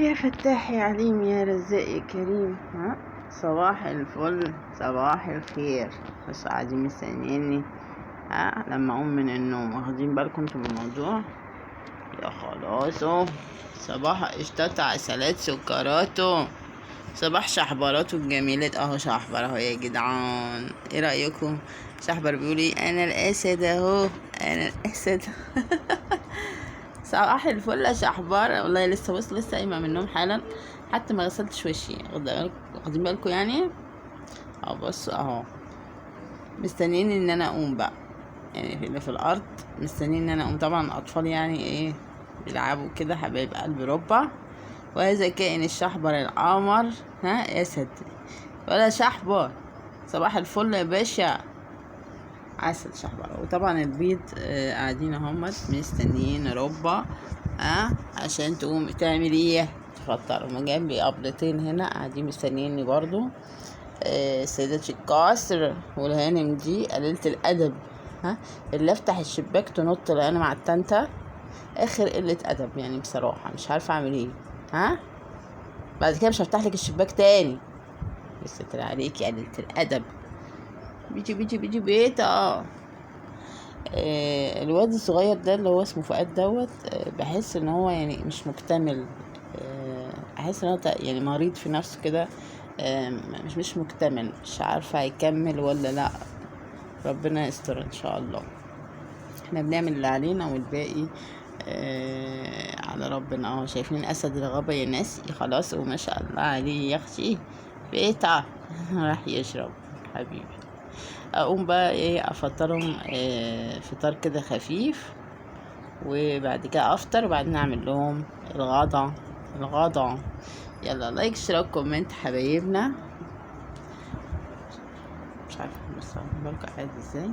يا فتاح يا عليم يا رزاق يا كريم. ها، صباح الفل صباح الخير. بس قاعدين مستنيني لما اقوم من النوم. واخدين بالكم انتوا من الموضوع؟ يا خلاص صباح قشطات عسلات سكراتو، صباح شحبراتو الجميلات. اهو شحبر اهو يا جدعان، ايه رايكم؟ شحبر بيقولي انا الاسد اهو، انا الاسد. صباح الفل يا شحبار. والله لسه قايمه من النوم حالا، حتى ما غسلتش وشي. واخدين بالكم يعني؟ بص اهو مستنيين ان انا اقوم بقى، يعني اللي في الارض مستنيين ان انا اقوم. طبعا اطفال يعني ايه بيلعبوا كده، حبايب قلب ربع. وهذا كائن الشحبر القمر. يا ستي ولا شحبر، صباح الفل يا باشا، عسل شحبر. وطبعا البيض قاعدين اهمت مستنيين ربع عشان تقوم تعمل ايه، تفطر. هما جنبي قبضتين هنا قاعدين مستنيني برضو. سيدة القصر والهانم دي قليلة الأدب، اللي افتح الشباك تنط انا مع التانتة. اخر قلة أدب يعني بصراحة، مش عارفة اعمل ايه. بعد كده مش هفتح لك الشباك تاني. يستر عليكي قليلة الأدب. بيجي بيتا. الواد الصغير ده اللي هو اسمه فؤاد دوت، بحس ان هو يعني مش مكتمل. احس ان هو يعني مريض في نفسه كده. مش مكتمل، مش عارفه هيكمل ولا لا. ربنا يستر ان شاء الله. احنا بنعمل اللي علينا والباقي على ربنا. اهو شايفين اسد الغابه يا ناس، خلاص وما شاء الله عليه يا اختي بيتع. راح يشرب حبيبي. اقوم بقى ايه افطرهم فطار كده خفيف، وبعد كده افطر، وبعدين اعمل لهم الغدا. يلا لايك اشتراك كومنت حبايبنا. مش عارفه بس بالكم قاعد ازاي.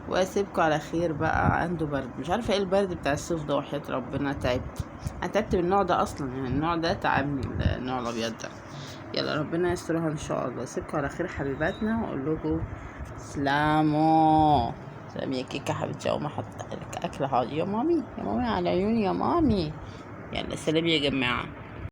واسيبكم على خير بقى. عنده برد، مش عارفه ايه البرد بتاع الصيف ده، وحياة ربنا تعبت. انا تعبت من النوع ده اصلا، يعني النوع ده تعبني، النوع الابيض ده. يلا ربنا يسترها ان شاء الله. اسيبكم على خير حبيباتنا، واقول لكم سلامو. سلام يا كيكه حبيبتي. اقوم احط لك اكل حاضر يا مامي، يا مامي على عيوني يا مامي. يلا سلام يا جماعه.